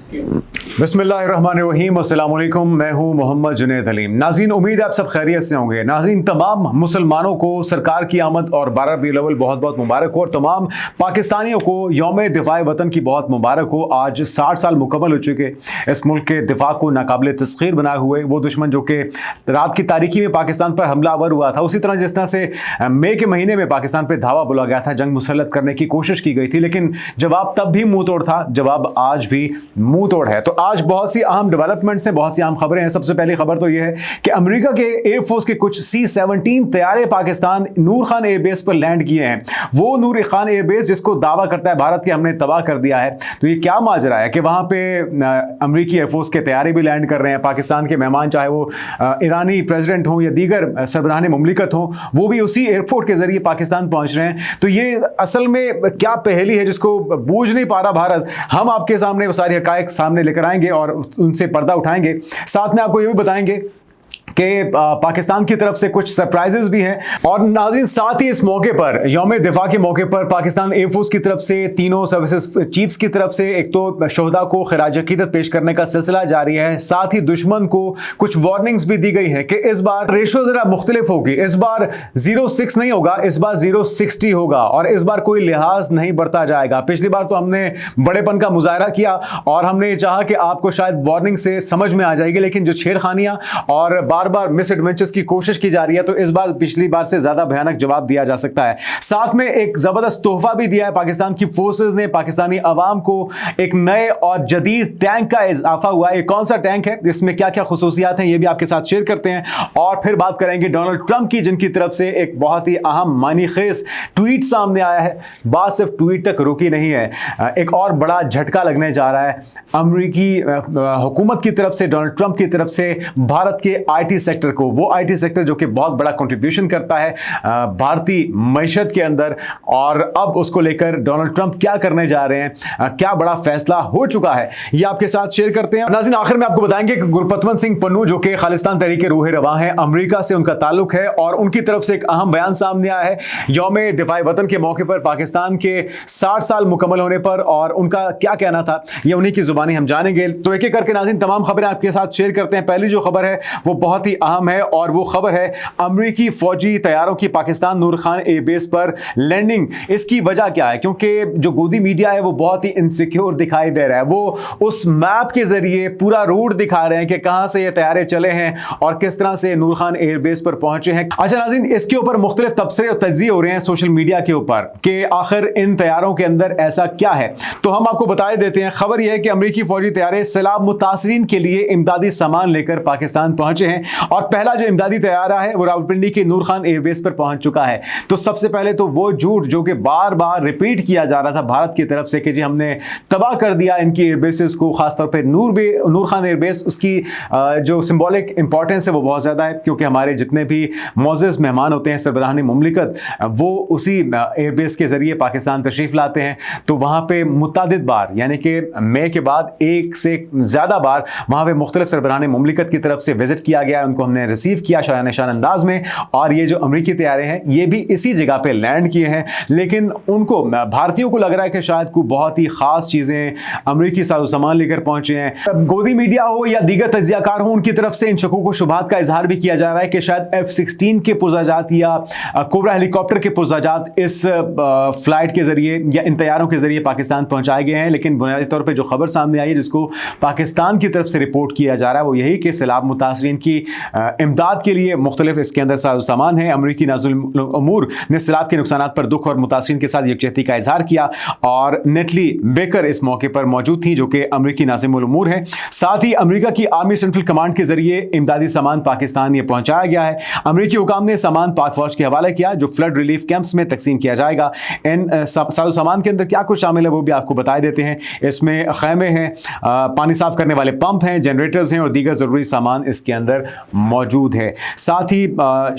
बिस्मिल्लाहिर्रहमानिर्रहीम, अस्सलाम वालेकुम। मैं हूं मोहम्मद जुनैद हलीम। नाज़रीन, उम्मीद है आप सब खैरियत से होंगे। नाज़रीन, तमाम मुसलमानों को सरकार की आमद और 12 रबीउल अव्वल बहुत बहुत मुबारक हो और तमाम पाकिस्तानियों को यौम दिफाए वतन की बहुत मुबारक हो। आज 60 साल मुकम्मल हो चुके इस मुल्क के दिफा को नाकाबिल तस्खीर बनाए हुए वो दुश्मन जो कि रात की तारीकी में पाकिस्तान पर हमलावर हुआ था। उसी तरह जिस तरह से मई के महीने में पाकिस्तान पर धावा बोला गया था, जंग मुसल्लत करने की कोशिश की गई थी, लेकिन जवाब तब भी मुंह तोड़ था, जवाब आज भी मुंह तोड़ है। तो आज बहुत सी अहम डेवलपमेंट्स हैं, बहुत सी अहम खबरें हैं। सबसे पहली खबर तो यह है कि अमेरिका के एयरफोर्स के कुछ C-17 तैयारे पाकिस्तान नूर खान एयरबेस पर लैंड किए हैं। वो नूर खान एयरबेस जिसको दावा करता है भारत के हमने तबाह कर दिया है। तो ये क्या माजरा है कि वहां पे अमेरिकी एयरफोर्स के तैयारे भी लैंड कर रहे हैं। पाकिस्तान के मेहमान, चाहे वो ईरानी प्रेसिडेंट हों या दीगर सरबराहान मुमलिकत हों, वो भी उसी एयरपोर्ट के जरिए पाकिस्तान पहुंच रहे हैं। तो ये असल में क्या पहेली है जिसको बूझ नहीं पा रहा भारत। हम आपके सामने वो सारी हकायक सामने लेकर आएंगे और उनसे पर्दा उठाएंगे। साथ में आपको ये भी बताएंगे कि पाकिस्तान की तरफ से कुछ सरप्राइजेस भी हैं। और नाज़रीन, साथ ही इस मौके पर यौम दिफा के मौके पर पाकिस्तान एयरफोर्स की तरफ से तीनों सर्विसेज चीफ्स की तरफ से एक तो शोहदा को खिराज अकीदत पेश करने का सिलसिला जारी है। साथ ही दुश्मन को कुछ वार्निंग्स भी दी गई है कि इस बार रेशो जरा मुख्तलिफ होगी। इस बार 0-6 नहीं होगा, इस बार 0-60 होगा और इस बार कोई लिहाज नहीं बरता जाएगा। पिछली बार तो हमने बड़ेपन का मुजाहरा किया और हमने चाहा कि आपको शायद वार्निंग से समझ में आ जाएगी, लेकिन जो छेड़खानियां और बार बार मिस एडवेंचर्स की कोशिश की जा रही है, तो इस बार पिछली बार से ज्यादा भयानक जवाब दिया जा सकता है। साथ में एक जबरदस्त तोहफा भी दिया है पाकिस्तान की फोर्सेस ने पाकिस्तानी अवाम को। एक नए और जदीद टैंक का इजाफा हुआ है। कौन सा टैंक है, इसमें क्या क्या खुसूसियात हैं, ये भी आपके साथ शेयर करते हैं। और फिर बात करेंगे डोनाल्ड ट्रंप की, जिनकी तरफ से एक बहुत ही अहम मानी खेज ट्वीट सामने आया है। बात सिर्फ ट्वीट तक रुकी नहीं है, एक और बड़ा झटका लगने जा रहा है अमेरिकी हुकूमत की तरफ से, डोनाल्ड ट्रंप की तरफ से भारत के IT सेक्टर को। वो IT सेक्टर जो कि बहुत बड़ा कंट्रीब्यूशन करता है भारतीय मैशत के अंदर, और अब उसको लेकर डोनाल्ड ट्रंप क्या करने जा रहे हैं, क्या बड़ा फैसला हो चुका है, ये आपके साथ शेयर करते हैं। नाज़रीन, आखिर में आपको बताएंगे कि गुरपतवंत सिंह पन्नू जो कि खालिस्तान तहरीक रूह रवां है, अमेरिका से उनका ताल्लुक है और उनकी तरफ से एक अहम बयान सामने आया है यौम दिफाए वतन के मौके पर पाकिस्तान के 60 साल मुकम्मल होने पर, और उनका क्या कहना था ये उन्हीं की जुबानी हम जानेंगे। तो एक एक करके नाज़रीन तमाम खबरें आपके साथ शेयर करते हैं। पहली जो खबर है वो बहुत ही अहम है और वो खबर है अमेरिकी फौजी तैयारों की पाकिस्तान नूर खान एयरबेस पर लैंडिंग। इसकी वजह क्या है, क्योंकि जो गोदी मीडिया है वो बहुत ही इनसिक्योर दिखाई दे रहा है। वो उस मैप के जरिए पूरा रूट दिखा रहे हैं कि कहां से ये तैयारे चले हैं और किस तरह से नूर खान एयरबेस पर पहुंचे हैं। अच्छा नाज़रीन, इसके ऊपर मुख्तलिफ तबसरे और तज्जिए हो रहे हैं सोशल मीडिया के ऊपर कि आखिर इन तैयारों के अंदर ऐसा क्या है। तो हम आपको बता देते हैं। खबर यह है कि अमेरिकी फौजी तैयारे सैलाब मुतासरीन के लिए इमदादी सामान लेकर पाकिस्तान पहुंचे हैं और पहला जो इमदादी तैयारा है वो रावलपिंडी के नूर खान एयरबेस पर पहुंच चुका है। तो सबसे पहले तो वो झूठ जो कि बार बार रिपीट किया जा रहा था भारत की तरफ से कि जी हमने तबाह कर दिया इनकी एयरबेसेस को, खासतौर पर नूर खान एयरबेस, उसकी जो सिंबॉलिक इंपॉर्टेंस है वो बहुत ज़्यादा है, क्योंकि हमारे जितने भी मोअज़्ज़ज़ मेहमान होते हैं सरबराहान मुमलिकत, वो उसी एयरबेस के ज़रिए पाकिस्तान तशरीफ़ लाते हैं। तो वहाँ पर मुतअद्दिद बार, यानी कि मई के बाद एक से ज़्यादा बार वहाँ पर मुख्तलिफ सरबराहान मुमलिकत की तरफ से विजिट किया गया, उनको हमने रिसीव किया शान अंदाज में। और ये जो अमेरिकी तैयारे हैं ये भी इसी जगह पे लैंड किए हैं, लेकिन उनको, भारतीयों को लग रहा है कि शायद कोई बहुत ही खास चीजें अमेरिकी साजो सामान लेकर पहुंचे हैं। गोदी मीडिया हो या दीगर तज्जियाकार हो, उनकी तरफ से इन शकूक व शुबहात का इजहार भी किया जा रहा है कि शायद F-16 के पुर्जाजात या कोबरा हेलीकॉप्टर के पुर्जाजात इस फ्लाइट के जरिए या इन तैयारों के जरिए पाकिस्तान पहुंचाए गए हैं। लेकिन बुनियादी तौर पर जो खबर सामने आई है, जिसको पाकिस्तान की तरफ से रिपोर्ट किया जा रहा है, वो यही कि सैलाब मुतासरीन की इमदाद के लिए मुख्तलिफ इसके अंदर सामान है। अमरीकी नाज़िल उमूर ने सैलाब के नुकसानात पर दुख और मुतासरीन के साथ यकजहती का इजहार किया और नेटली बेकर इस मौके पर मौजूद थी, जो कि अमरीकी नाज़िल उमूर है। साथ ही अमरीका की आर्मी सेंट्रल कमांड के जरिए इमदादी सामान पाकिस्तान ये पहुंचाया गया है। अमरीकी हुकाम ने सामान पाक फौज के हवाले किया, जो फ्लड रिलीफ कैंप्स में तकसीम किया जाएगा। इन साजो सामान के अंदर क्या कुछ शामिल है वो भी आपको बता देते हैं। इसमें खैमे हैं, पानी साफ करने वाले पंप हैं, जनरेटर्स हैं और दीगर ज़रूरी सामान इसके अंदर मौजूद है। साथ ही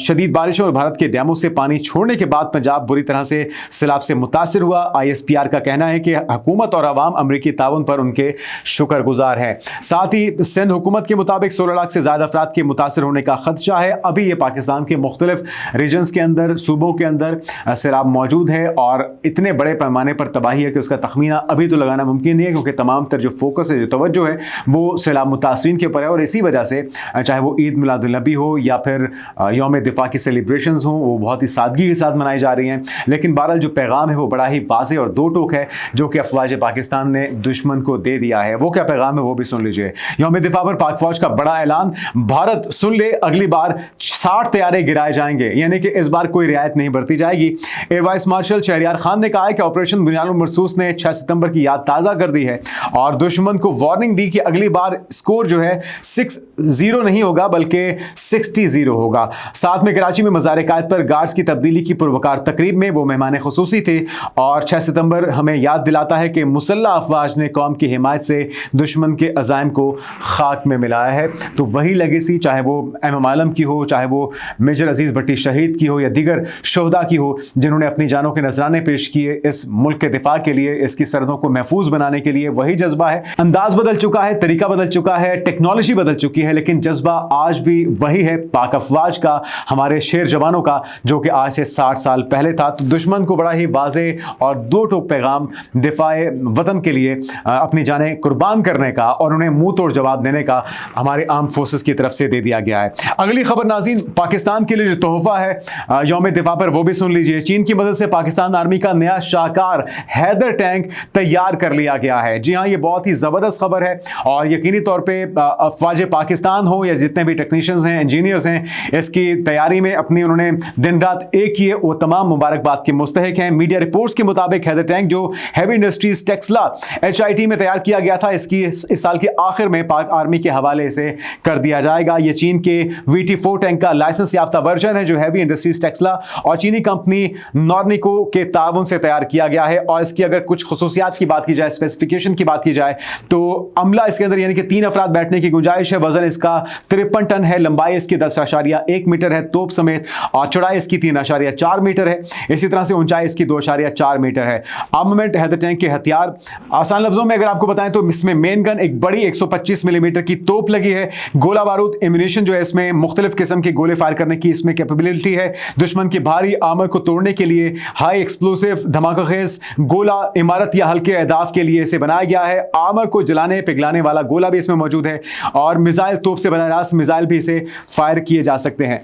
शदीद बारिशों और भारत के डैमों से पानी छोड़ने के बाद पंजाब बुरी तरह से सैलाब से मुतासिर हुआ। ISPR का कहना है कि हुकूमत और अवाम अमरीकी ताउन पर उनके शुक्रगुजार हैं। साथ ही सिंध हुकूमत के मुताबिक 16 लाख से ज़्यादा अफराद के मुतासिर होने का खदशा है। अभी ये पाकिस्तान के मुख्तलिफ रीजन्स के अंदर, सूबों के अंदर सैलाब मौजूद है और इतने बड़े पैमाने पर तबाही है कि उसका तखमीना अभी तो लगाना मुमकिन नहीं है, क्योंकि तमाम तर जो फोकस है, जो तवज्जो है, वो सैलाब मुतासरीन के ऊपर है। और इसी वजह से चाहे वो ईद मिलादुल नबी हो या फिर यौम दिफा की सेलिब्रेशंस हों, वो बहुत ही सादगी के साथ मनाई जा रही हैं। लेकिन बहरहाल जो पैगाम है वो बड़ा ही वाज़ेह और दो टोक है, जो कि अफवाज पाकिस्तान ने दुश्मन को दे दिया है। वो क्या पैगाम है वो भी सुन लीजिए। यौम दिफा पर पाक फौज का बड़ा ऐलान, भारत सुन ले अगली बार 60 तैयारे गिराए जाएंगे, यानी कि इस बार कोई रियायत नहीं बरती जाएगी। Air vice marshal Shahryar Khan ने कहा है कि ऑपरेशन बुनियाद मरसूस ने 6 सितंबर की याद ताज़ा कर दी है और दुश्मन को वार्निंग दी कि अगली बार स्कोर जो है 6-0 नहीं होगा बल्कि 60-0 होगा। साथ में कराची में मज़ार कायद पर गार्ड्स की तब्दीली की पुरवकार तकरीब में वो मेहमान खुसूसी थे और 6 सितंबर हमें याद दिलाता है कि मुसल्लह अफवाज ने कौम की हिमायत से दुश्मन के अज़ाइम को खाक में मिलाया है। तो वही लेगेसी, चाहे वो एम आलम की हो, चाहे वो मेजर अजीज़ भट्टी शहीद की हो या दीगर शोहदा की हो, जिन्होंने अपनी जानों के नजराने पेश किए इस मुल्क के दिफा के लिए, इसकी सरहदों को महफूज बनाने के लिए। वही जज्बा है। अंदाज बदल चुका है, तरीका बदल चुका है, टेक्नोलॉजी बदल चुकी है, लेकिन जज्बा आज भी वही है पाक अफवाज का, हमारे शेर जवानों का, जो कि आज से 60 साल पहले था। तो दुश्मन को बड़ा ही वाज़ेह और दो टोक पैगाम दिफाए वतन के लिए अपनी जानें कुर्बान करने का और उन्हें मुंह तोड़ जवाब देने का हमारे आर्म फोर्सेस की तरफ से दे दिया गया है। अगली खबर नाज़रीन, पाकिस्तान के लिए जो तोहफा है यौम दिफा पर, वो भी सुन लीजिए। चीन की मदद से पाकिस्तान आर्मी का नया शाहकार हैदर टैंक तैयार कर लिया गया है। जी हाँ, ये बहुत ही ज़बरदस्त खबर है और यकीनी तौर पर अफवाज पाकिस्तान हो या जितने भी टेक्नीशियंस हैं, इंजीनियर्स हैं, इसकी तैयारी में अपनी उन्होंने दिन रात एक किए, वो तमाम मुबारकबाद के मुस्तहिक हैं। मीडिया रिपोर्ट्स के मुताबिक हैदर टैंक जो हैवी इंडस्ट्रीज टेक्सला HIT में तैयार किया गया था, इसकी इस साल के आखिर में पाक आर्मी के हवाले से कर दिया जाएगा। ये चीन के VT4 टैंक का लाइसेंस याफ्ता वर्जन है जो हैवी इंडस्ट्रीज टेक्सला और चीनी कंपनी नॉर्निको के ताउन से तैयार किया गया है। और इसकी अगर कुछ खुसूसियात की बात की जाए, स्पेसिफिकेशन की बात की जाए, तो अमला इसके अंदर यानी कि 3 अफराद बैठने की गुंजाइश है। वजन इसका 53 टन है, लंबाई इसकी 10.1 मीटर है तोप समेत और चौड़ाई इसकी 3.4 मीटर है। इसी तरह से ऊंचाई इसकी 2.4 मीटर है। आर्मामेंट हैदर टैंक के हथियार, आसान लफ्जों में अगर आपको बताएं तो इसमें मेन गन एक बड़ी 125 मिलीमीटर की तोप लगी है। गोला बारूद एम्यूनिशन जो है इसमें मुख्तलिफ किस्म के गोले फायर करने की इसमें कैपेबिलिटी है। दुश्मन की भारी आर्मर को तोड़ने के लिए हाई एक्सप्लोसिव धमाका खेज गोला इमारत या हल्के अहदाफ के लिए इसे बनाया गया है। आर्मर को जलाने पिघलाने वाला गोला भी इसमें मौजूद है और मिसाइल तोप से बना रास्त मिसाइल भी इसे फायर किए जा सकते हैं।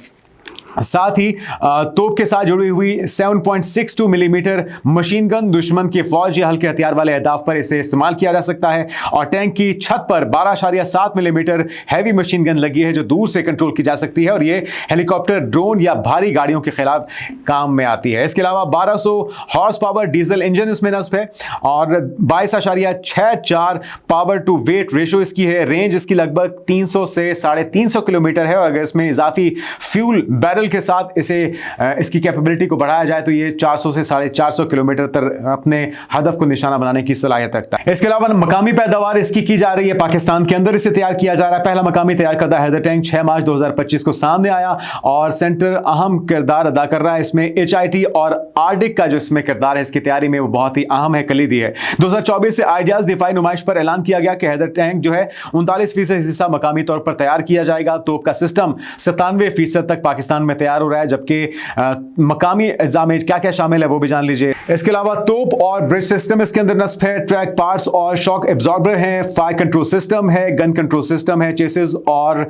साथ ही तोप के साथ जुड़ी हुई 7.62 मिलीमीटर मशीन गन दुश्मन के फौज या हल्के हथियार वाले अहदाफ पर इसे इस्तेमाल किया जा सकता है। और टैंक की छत पर 12.7 मिलीमीटर हैवी मशीन गन लगी है जो दूर से कंट्रोल की जा सकती है और ये हेलीकॉप्टर, ड्रोन या भारी गाड़ियों के खिलाफ काम में आती है। इसके अलावा 1200 हॉर्स पावर डीजल इंजन इसमें नस्ब है और 22.64 पावर टू वेट रेशो इसकी है। रेंज इसकी लगभग 300 से 350 किलोमीटर है और अगर इसमें इजाफी फ्यूल बैरल के साथ इसकी कैपेबिलिटी को बढ़ाया जाए तो ये 400 से 450 किलोमीटर तक अपने हदफ को निशाना बनाने की सलाहियत रखता है। इसके अलावा मकामी पैदावार इसकी की जा रही है, पाकिस्तान के अंदर इसे तैयार किया जा रहा है। पहला मकामी तैयार करदा हैदर टैंक 6 मार्च 2025 को सामने आया और सेंटर अहम किरदार अदा कर रहा है इसमें। HIT और आर्डिक का जो इसमें किरदार है इसकी तैयारी में वो बहुत ही अहम है, कलीदी है। 2024 से आइडियाज दिफाई नुमाइश पर ऐलान किया गया कि हैदर टैंक जो है 39% हिस्सा मकामी तौर पर तैयार किया जाएगा। तोप का सिस्टम 97% तक पाकिस्तान में तैयार हो रहा है, जबकि मकामी एग्जाम में क्या क्या शामिल है वो भी जान लीजिए। इसके अलावा तोप और ब्रिज सिस्टम इसके अंदर नस्ब है, ट्रैक पार्ट्स और शॉक एब्जॉर्बर है, फायर कंट्रोल सिस्टम है, गन कंट्रोल सिस्टम है, चेसिस और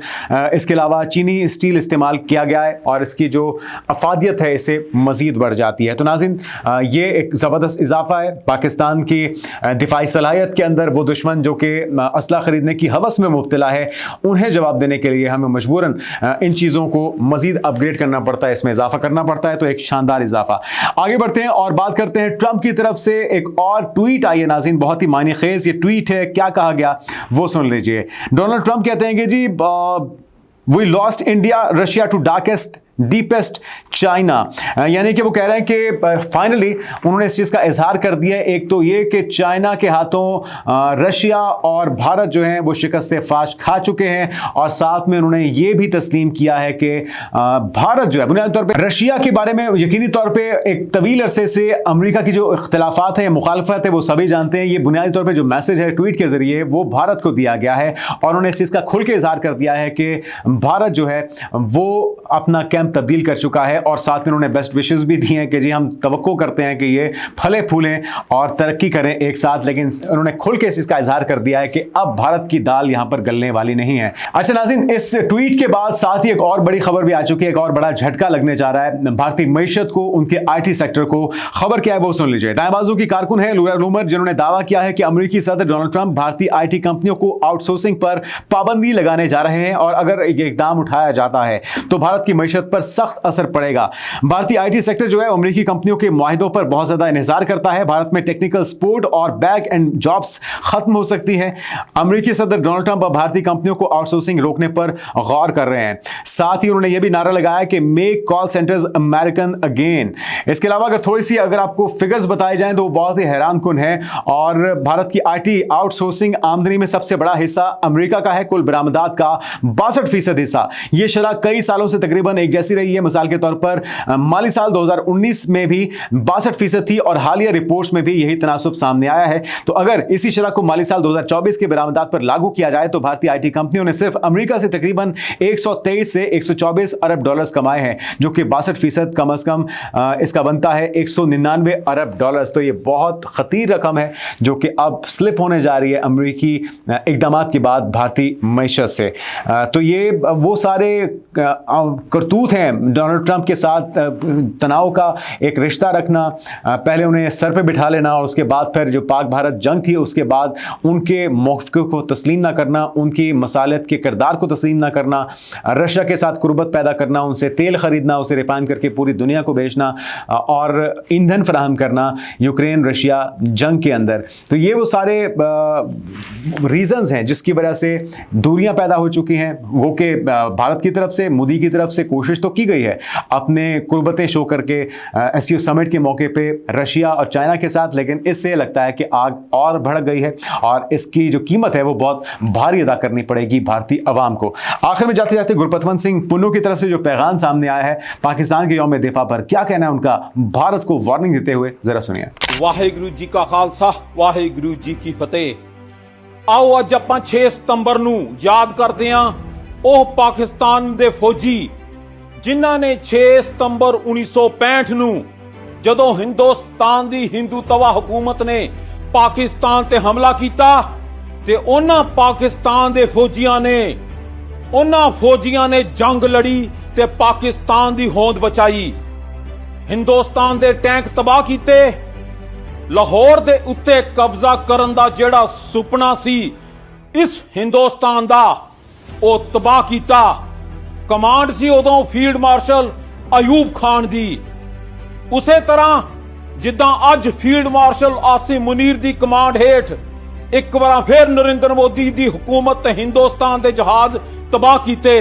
इसके अलावा चीनी स्टील इस्तेमाल किया गया है और इसकी जो अफादियत है इससे मजीद बढ़ जाती है। तो नाज़रीन, ये एक ज़बरदस्त इजाफा है पाकिस्तान की दिफाई सलाहियत के अंदर। वो दुश्मन जो कि असला खरीदने की हवस में मुब्तला है, उन्हें जवाब देने के लिए हमें मजबूरन इन चीज़ों को मजीद अपग्रेड करना पड़ता है, इसमें इजाफा करना पड़ता है। तो एक शानदार इजाफा। आगे बढ़ते हैं और बात करते हैं ट्रंप की तरफ से एक और ट्वीट आई है नाज़रीन, बहुत ही मायने खेज ये ट्वीट है। क्या कहा गया वो सुन लीजिए। डोनाल्ड ट्रंप कहते हैं कि जी we lost India Russia to darkest deepest China, यानी कि वो कह रहे हैं कि फाइनली उन्होंने इस चीज़ का इजहार कर दिया है। एक तो ये कि चाइना के हाथों रशिया और भारत जो हैं वो शिकस्त फाश खा चुके हैं, और साथ में उन्होंने ये भी तस्लीम किया है कि भारत जो है बुनियादी तौर पे रशिया के बारे में यकीनी तौर पे एक तवील अरसे से अमेरिका की जो इख्तिलाफात हैं, मुखालफत है, वो सभी जानते हैं। ये बुनियादी तौर पे जो मैसेज है ट्वीट के जरिए वो भारत को दिया गया है, और उन्होंने इस चीज़ का खुल के इजहार कर दिया है कि भारत जो है वो अपना कैंप तब्दील कर चुका है, और साथ में उन्होंने बेस्ट विशेस भी दी हैं कि जी हम तवक्को करते हैं कि ये फले फूलें और तरक्की करें एक साथ। लेकिन उन्होंने खुल के इस चीज़ का इजहार कर दिया है कि अब भारत की दाल यहां पर गलने वाली नहीं है। अच्छा नाज़रीन, इस ट्वीट के बाद साथ ही एक और बड़ी खबर भी आ चुकी है, एक और बड़ा झटका लगने जा रहा है भारतीय मईशत को, उनके IT सेक्टर को। खबर क्या है वो सुन लीजिए। दाएं बाजू की कारकुन है लूरा लूमर, जिन्होंने दावा किया है कि अमेरिकी सदर डोनाल्ड ट्रंप भारतीय IT कंपनियों को आउटसोर्सिंग पर पाबंदी लगाने जा रहे हैं, और अगर ये इकदाम उठाया जाता है तो भारत की मईशत पर सख्त असर पड़ेगा। भारतीय IT सेक्टर जो है अमेरिकी कंपनियों के मुआहिदों पर बहुत ज्यादा इंतजार करता है। भारत में टेक्निकल सपोर्ट और बैक एंड जॉब्स खत्म हो सकती है। अमेरिकी सदर डोनाल्ड ट्रंप भारतीय कंपनियों को आउटसोर्सिंग रोकने पर गौर कर रहे हैं। साथ ही उन्होंने यह भी नारा लगाया कि make call centres American again. इसके अलावा अगर थोड़ी सी अगर आपको फिगर्स बताए जाएं तो वो बहुत ही हैरान कुन है, और भारत की IT आउटसोर्सिंग आमदनी में सबसे बड़ा हिस्सा अमेरिका का है, कुल बरामदात का 62% हिस्सा। यह शरह कई सालों से तकरीबन एक जैसी रही है। मिसाल के तौर पर माली साल 2019 में भी 62% थी, और हालिया रिपोर्ट्स में भी यही तनासुब सामने आया है। तो अगर इसी शरह को माली साल 2024 के बरामदात पर लागू किया जाए तो भारतीय IT कंपनियों ने सिर्फ अमेरिका से तकरीबन 123 से 124 अरब डॉलर्स कमाए हैं, जो कि 62% कम अज कम इसका बनता है 199 अरब डॉलर्स। तो ये बहुत खतीर रकम है जो कि अब स्लिप होने जा रही है अमेरिकी इकदाम के बाद भारतीय मईशत से। तो ये वो सारे करतूत हैं डोनाल्ड ट्रंप के साथ, तनाव का एक रिश्ता रखना, पहले उन्हें सर पे बिठा लेना, और उसके बाद फिर जो पाक भारत जंग थी उसके बाद उनके मौक़िफ़ को तस्लीम ना करना, उनकी मसालत के किरदार को तस्लीम ना करना, रशिया के साथ कुर्बत पैदा करना, उनसे तेल खरीदना, उसे रिफाइन करके पूरी दुनिया को बेचना, और ईंधन फराहम करना यूक्रेन रशिया जंग के अंदर। तो ये वो सारे रीजंस हैं जिसकी वजह से दूरियां पैदा हो चुकी हैं। वो कि भारत की तरफ से, मोदी की तरफ से कोशिश तो की गई है अपने कुर्बतें शो करके SCO समिट के मौके पे रशिया और चाइना के साथ, लेकिन इससे लगता है कि आग और भड़क गई है, और इसकी जो कीमत है वो बहुत भारी अदा करनी पड़ेगी भारतीय अवाम को। आखिर में जाते जाते गुरपतवंत सिंह पुन्नू की तरफ से जो पैगाम सामने आया है पाकिस्तान के यौम दिफा पर, क्या कहना है उनका भारत को वार्निंग देते हुए, जरा सुनिए। वाहिगुरु जी का खालसा, वाहिगुरु जी की फतेह। आओ अज ਆਪਾਂ 6 ਸਤੰਬਰ ਨੂੰ ਯਾਦ ਕਰਦੇ ਆਂ ਉਹ ਪਾਕਿਸਤਾਨ ਦੇ ਫੌਜੀ ਜਿਨ੍ਹਾਂ ਨੇ 6 ਸਤੰਬਰ 1965 ਨੂੰ ਜਦੋਂ ਹਿੰਦੁਸਤਾਨ ਦੀ ਹਿੰਦੂ ਤਵਾ ਹਕੂਮਤ ਨੇ ਪਾਕਿਸਤਾਨ ਤੇ ਹਮਲਾ ਕੀਤਾ ਤੇ ਉਹਨਾਂ ਪਾਕਿਸਤਾਨ ਦੇ ਫੌਜੀਆਂ ਨੇ ਜੰਗ ਲੜੀ ਤੇ ਪਾਕਿਸਤਾਨ ਦੀ ਹੋਂਦ ਬਚਾਈ। ਹਿੰਦੁਸਤਾਨ ਦੇ ਟੈਂਕ ਤਬਾਹ ਕੀਤੇ, ਲਾਹੌਰ ਦੇ ਉੱਤੇ ਕਬਜ਼ਾ ਕਰਨ ਦਾ ਜਿਹੜਾ ਸੁਪਨਾ ਸੀ ਇਸ ਹਿੰਦੁਸਤਾਨ ਦਾ ਉਹ ਤਬਾਹ ਕੀਤਾ। ਕਮਾਂਡ ਸੀ ਉਦੋਂ ਫੀਲਡ ਮਾਰਸ਼ਲ ਅਯੂਬ ਖਾਨ ਦੀ। ਉਸੇ ਤਰ੍ਹਾਂ ਜਿੱਦਾਂ ਅੱਜ ਫੀਲਡ ਮਾਰਸ਼ਲ ਆਸਿਮ ਮੁਨੀਰ ਦੀ ਕਮਾਂਡ ਹੇਠ ਇੱਕ ਵਾਰ ਫਿਰ ਨਰਿੰਦਰ ਮੋਦੀ ਦੀ ਹਕੂਮਤ ਤੇ ਹਿੰਦੁਸਤਾਨ ਦੇ ਜਹਾਜ਼ ਤਬਾਹ ਕੀਤੇ।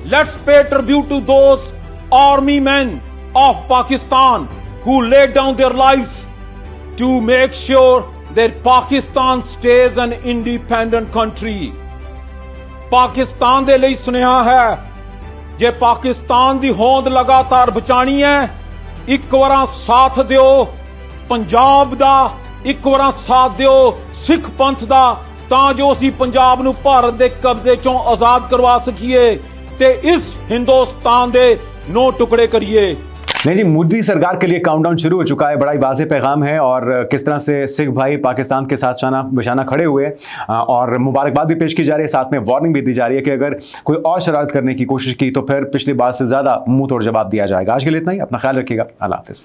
Let's pay tribute to those army men of Pakistan who laid down their lives to make sure that Pakistan stays an independent country. Pakistan दे ਲਈ ਸੁਨੇਹਾ ਹੈ, ਜੇ ਪਾਕਿਸਤਾਨ ਦੀ ਹੋਂਦ ਲਗਾਤਾਰ ਬਚਾਣੀ ਹੈ, ਇੱਕ ਵਾਰ ਸਾਥ ਦਿਓ ਪੰਜਾਬ ਦਾ, ਇੱਕ ਵਾਰ ਸਾਥ ਦਿਓ ਸਿੱਖ ਪੰਥ ਦਾ, ਤਾਂ ਜੋ ਅਸੀਂ ਪੰਜਾਬ ਨੂੰ ਭਾਰਤ ਦੇ ਕਬਜ਼ੇ ਚੋਂ ਆਜ਼ਾਦ ਕਰਵਾ ਸਕੀਏ ਤੇ ਇਸ ਹਿੰਦੁਸਤਾਨ ਦੇ 9 टुकड़े करिए। नहीं जी, मोदी सरकार के लिए काउंटडाउन शुरू हो चुका है। बड़ा ही वाज़ेह पैगाम है, और किस तरह से सिख भाई पाकिस्तान के साथ शाना बिशाना खड़े हुए, और मुबारकबाद भी पेश की जा रही है, साथ में वार्निंग भी दी जा रही है कि अगर कोई और शरारत करने की कोशिश की तो फिर पिछली बार से ज़्यादा मुंह तोड़ जवाब दिया जाएगा। आज के लिए इतना ही, अपना ख्याल रखिएगा। अल्लाह हाफिज़।